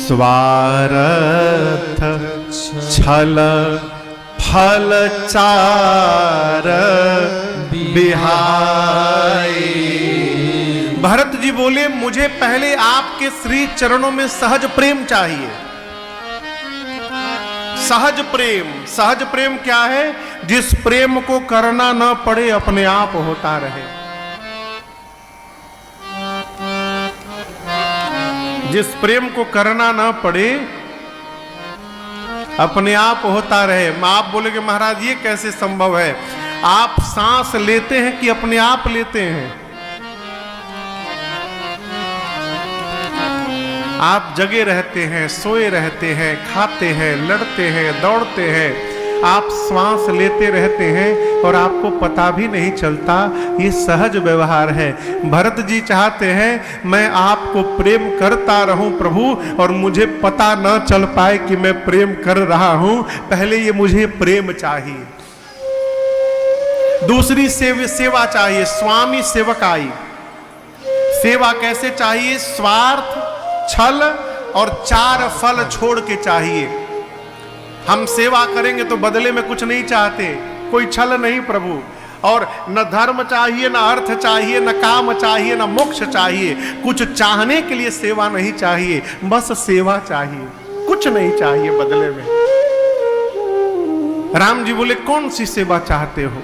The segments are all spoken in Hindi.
स्वार्थ छल फल चार बिहाई। भरत जी बोले मुझे पहले आपके श्री चरणों में सहज प्रेम चाहिए। सहज प्रेम, सहज प्रेम क्या है? जिस प्रेम को करना न पड़े, अपने आप होता रहे। जिस प्रेम को करना न पड़े, अपने आप होता रहे। आप बोलेगे महाराज ये कैसे संभव है? आप सांस लेते हैं कि अपने आप लेते हैं? आप जगे रहते हैं, सोए रहते हैं, खाते हैं, लड़ते हैं, दौड़ते हैं, आप श्वास लेते रहते हैं और आपको पता भी नहीं चलता। ये सहज व्यवहार है। भरत जी चाहते हैं मैं आपको प्रेम करता रहूं प्रभु, और मुझे पता न चल पाए कि मैं प्रेम कर रहा हूं। पहले ये मुझे प्रेम चाहिए। दूसरी सेवा चाहिए, स्वामी सेवकाई। सेवा कैसे चाहिए? स्वार्थ छल और चार फल छोड़ के चाहिए। हम सेवा करेंगे तो बदले में कुछ नहीं चाहते, कोई छल नहीं प्रभु। और न धर्म चाहिए, न अर्थ चाहिए, न काम चाहिए, न मोक्ष चाहिए। कुछ चाहने के लिए सेवा नहीं चाहिए, बस सेवा चाहिए, कुछ नहीं चाहिए बदले में। राम जी बोले कौन सी सेवा चाहते हो?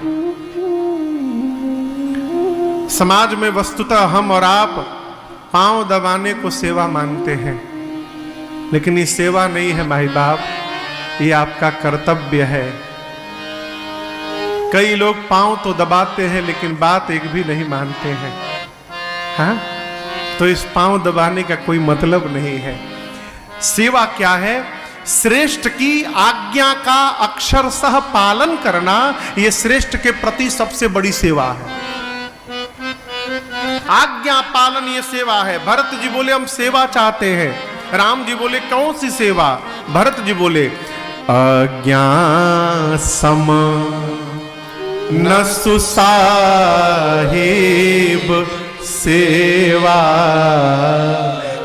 समाज में वस्तुतः हम और आप पांव दबाने को सेवा मानते हैं, लेकिन ये सेवा नहीं है भाई बाप, ये आपका कर्तव्य है। कई लोग पांव तो दबाते हैं लेकिन बात एक भी नहीं मानते हैं। हाँ? तो इस पांव दबाने का कोई मतलब नहीं है। सेवा क्या है? श्रेष्ठ की आज्ञा का अक्षरशः पालन करना, यह श्रेष्ठ के प्रति सबसे बड़ी सेवा है। आज्ञा पालन ये सेवा है। भरत जी बोले हम सेवा चाहते हैं। राम जी बोले कौन सी सेवा? भरत जी बोले आज्ञा सम न सुसाहिब सेवा।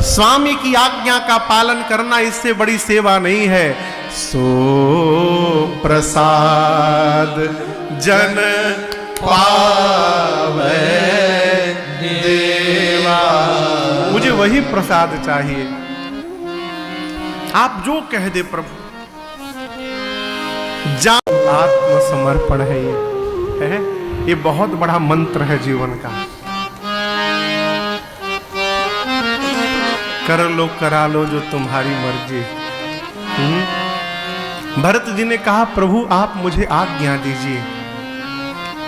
स्वामी की आज्ञा का पालन करना इससे बड़ी सेवा नहीं है। सो प्रसाद जन पावे देवा। मुझे वही प्रसाद चाहिए, आप जो कह दे प्रभु। आत्मसमर्पण है ये बहुत बड़ा मंत्र है जीवन का। कर लो करा लो जो तुम्हारी मर्जी। भरत जी ने कहा प्रभु आप मुझे आज्ञा दीजिए,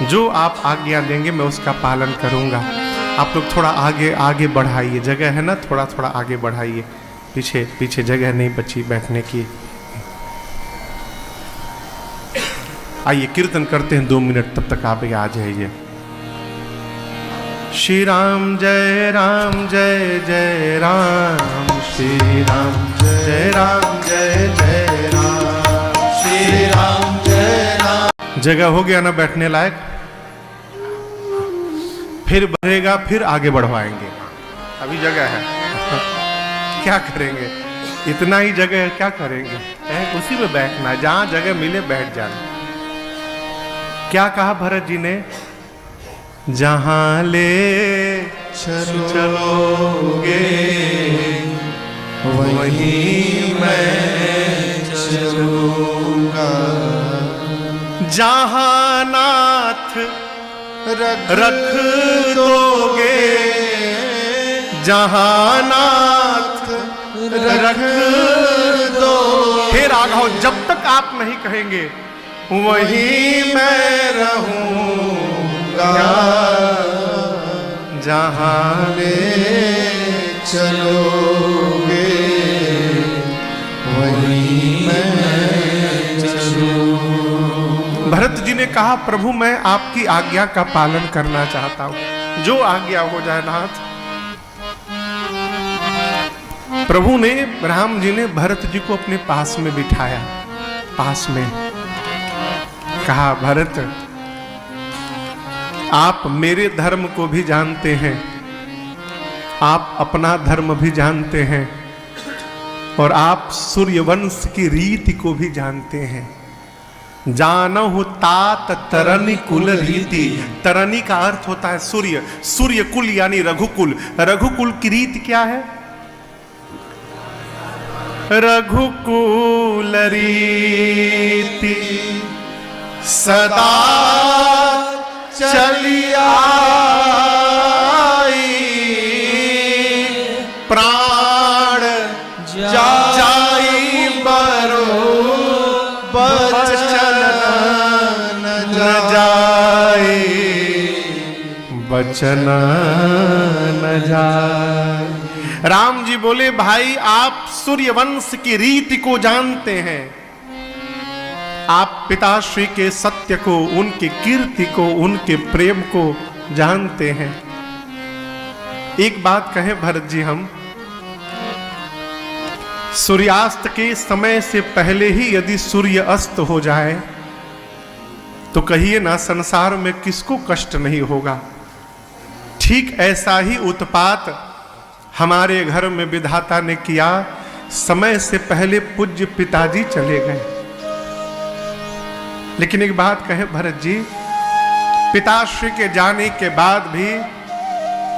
जो आप आज्ञा देंगे मैं उसका पालन करूंगा। आप लोग थोड़ा आगे आगे बढ़ाइए, जगह है ना, थोड़ा थोड़ा आगे बढ़ाइए। पीछे पीछे जगह नहीं बची बैठने की। आइए कीर्तन करते हैं 2 मिनट, तब तक आप आ जाइए। श्री राम जय राम जय जय राम, श्री राम जय राम जय जय राम, श्री राम जय राम। जगह हो गया ना बैठने लायक? फिर बढ़ेगा, फिर आगे बढ़वाएंगे। अभी जगह है, क्या करेंगे? इतना ही जगह है, क्या करेंगे? उसी में बैठना, जहां जगह मिले बैठ जाना। क्या कहा भरत जी ने? जहां ले चलोगे वहीं मैं चलूंगा। जहां नाथ रख दोगे, जहां नाथ रख दो। फिर आगे, जब तक आप नहीं कहेंगे वहीं मैं रहूंगा। जहां ले चलोगे वहीं मैं चलूंगा। भरत जी ने कहा प्रभु मैं आपकी आज्ञा का पालन करना चाहता हूं, जो आज्ञा हो जाए नाथ। प्रभु ने, राम जी ने भरत जी को अपने पास में बिठाया, पास में कहा भरत आप मेरे धर्म को भी जानते हैं, आप अपना धर्म भी जानते हैं, और आप सूर्यवंश की रीति को भी जानते हैं। जानहु तात तरनी कुल रीति। तरनी का अर्थ होता है सूर्य, सूर्य कुल यानी रघुकुल। रघुकुल की रीति क्या है? रघुकुल रीति सदा चली आई, प्राण जाई बरो बचन न जाए, बचन न जाए। राम जी बोले, भाई आप सूर्यवंश की रीति को जानते हैं, आप पिताश्री के सत्य को, उनके कीर्ति को, उनके प्रेम को जानते हैं। एक बात कहें भरत जी, हम सूर्यास्त के समय से पहले ही यदि सूर्य अस्त हो जाए तो कहिए ना संसार में किसको कष्ट नहीं होगा। ठीक ऐसा ही उत्पात हमारे घर में विधाता ने किया। समय से पहले पूज्य पिताजी चले गए। लेकिन एक बात कहें भरत जी, पिताश्री के जाने के बाद भी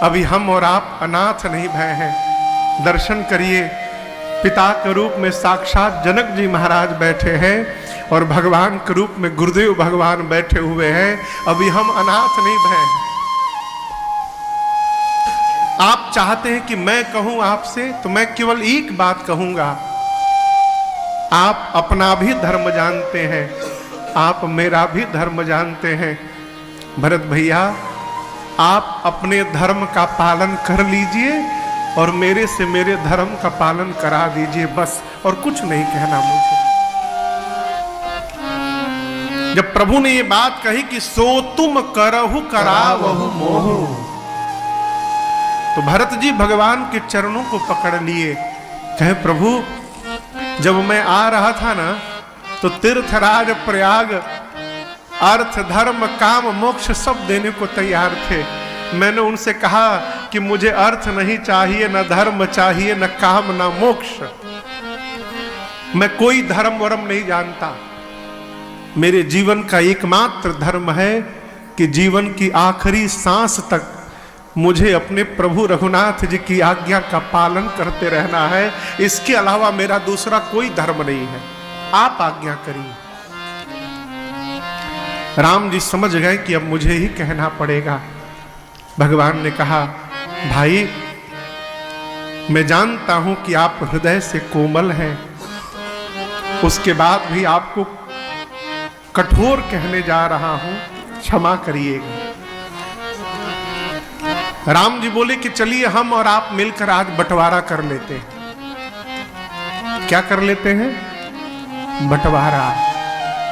अभी हम और आप अनाथ नहीं भय हैं। दर्शन करिए, पिता के रूप में साक्षात जनक जी महाराज बैठे हैं और भगवान के रूप में गुरुदेव भगवान बैठे हुए हैं। अभी हम अनाथ नहीं भय हैं। आप चाहते हैं कि मैं कहूं आपसे, तो मैं केवल एक बात कहूंगा, आप अपना भी धर्म जानते हैं, आप मेरा भी धर्म जानते हैं। भरत भैया, आप अपने धर्म का पालन कर लीजिए और मेरे से मेरे धर्म का पालन करा दीजिए, बस, और कुछ नहीं कहना मुझे। जब प्रभु ने ये बात कही कि सो तुम करहु करावहु मोहु, तो भरत जी भगवान के चरणों को पकड़ लिए। कहे, प्रभु जब मैं आ रहा था ना तो तीर्थराज प्रयाग अर्थ धर्म काम मोक्ष सब देने को तैयार थे। मैंने उनसे कहा कि मुझे अर्थ नहीं चाहिए, न धर्म चाहिए, न काम, न मोक्ष। मैं कोई धर्म वर्म नहीं जानता। मेरे जीवन का एकमात्र धर्म है कि जीवन की आखिरी सांस तक मुझे अपने प्रभु रघुनाथ जी की आज्ञा का पालन करते रहना है। इसके अलावा मेरा दूसरा कोई धर्म नहीं है। आप आज्ञा करिए। राम जी समझ गए कि अब मुझे ही कहना पड़ेगा। भगवान ने कहा, भाई मैं जानता हूं कि आप हृदय से कोमल हैं, उसके बाद भी आपको कठोर कहने जा रहा हूं, क्षमा करिएगा। राम जी बोले कि चलिए हम और आप मिलकर आज बंटवारा कर लेते हैं। क्या कर लेते हैं? बंटवारा।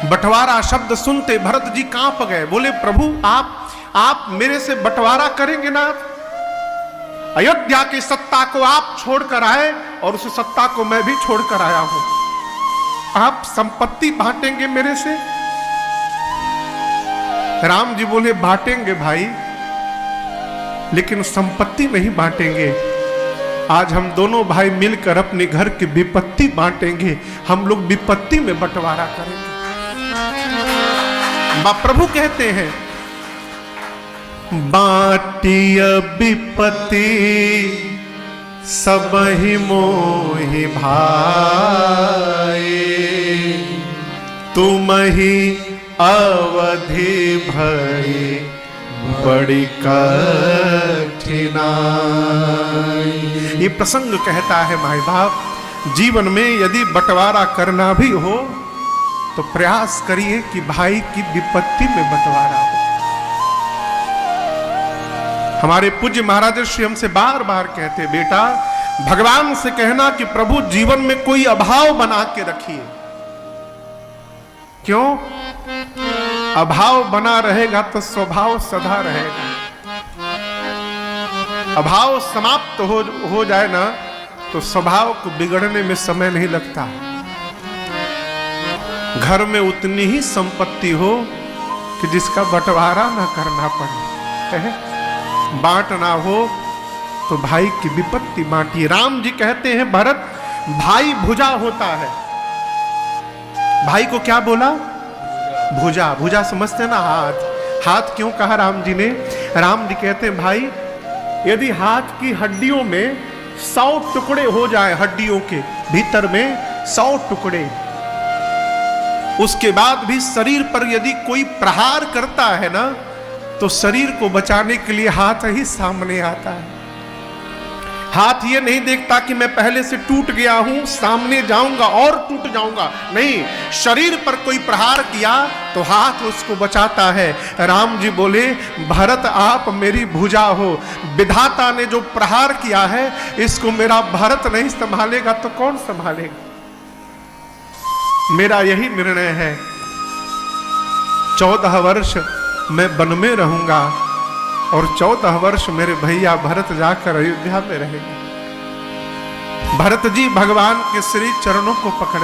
बंटवारा शब्द सुनते भरत जी कांप गए। बोले, प्रभु आप मेरे से बंटवारा करेंगे ना? अयोध्या की सत्ता को आप छोड़कर आए और उस सत्ता को मैं भी छोड़कर आया हूं। आप संपत्ति बांटेंगे मेरे से? राम जी बोले, बांटेंगे भाई, लेकिन संपत्ति नहीं बांटेंगे। आज हम दोनों भाई मिलकर अपने घर की विपत्ति बांटेंगे। हम लोग विपत्ति में बंटवारा करेंगे। प्रभु कहते हैं, बाटिय विपत्ति सब ही मोहि भाई, तुम ही अवधि भई बड़ी कठिनाई। ये प्रसंग कहता है माई बाप, जीवन में यदि बंटवारा करना भी हो तो प्रयास करिए कि भाई की विपत्ति में बंटवारा हो। हमारे पूज्य महाराज श्री हमसे बार बार कहते, बेटा भगवान से कहना कि प्रभु जीवन में कोई अभाव बना के रखिए। क्यों? अभाव बना रहेगा तो स्वभाव सदा रहेगा। अभाव समाप्त हो जाए ना तो स्वभाव को बिगड़ने में समय नहीं लगता। घर में उतनी ही संपत्ति हो कि जिसका बंटवारा ना करना पड़े, बांटना हो तो भाई की विपत्ति बांटिए। राम जी कहते हैं, भरत भाई भुजा होता है। भाई को क्या बोला? भुजा। भुजा समझते ना? हाथ। हाथ क्यों कहा राम जी ने? राम जी कहते हैं भाई, यदि हाथ की हड्डियों में 100 टुकड़े हो जाए, हड्डियों के भीतर में 100 टुकड़े, उसके बाद भी शरीर पर यदि कोई प्रहार करता है ना, तो शरीर को बचाने के लिए हाथ ही सामने आता है। हाथ ये नहीं देखता कि मैं पहले से टूट गया हूं, सामने जाऊंगा और टूट जाऊंगा, नहीं, शरीर पर कोई प्रहार किया तो हाथ उसको बचाता है। राम जी बोले, भरत आप मेरी भुजा हो, विधाता ने जो प्रहार किया है इसको मेरा भरत नहीं संभालेगा तो कौन संभालेगा? मेरा यही निर्णय है, 14 वर्ष मैं वन में रहूंगा और 14 वर्ष मेरे भैया भरत जाकर अयोध्या में रहेंगे। भरत जी भगवान के श्री चरणों को पकड़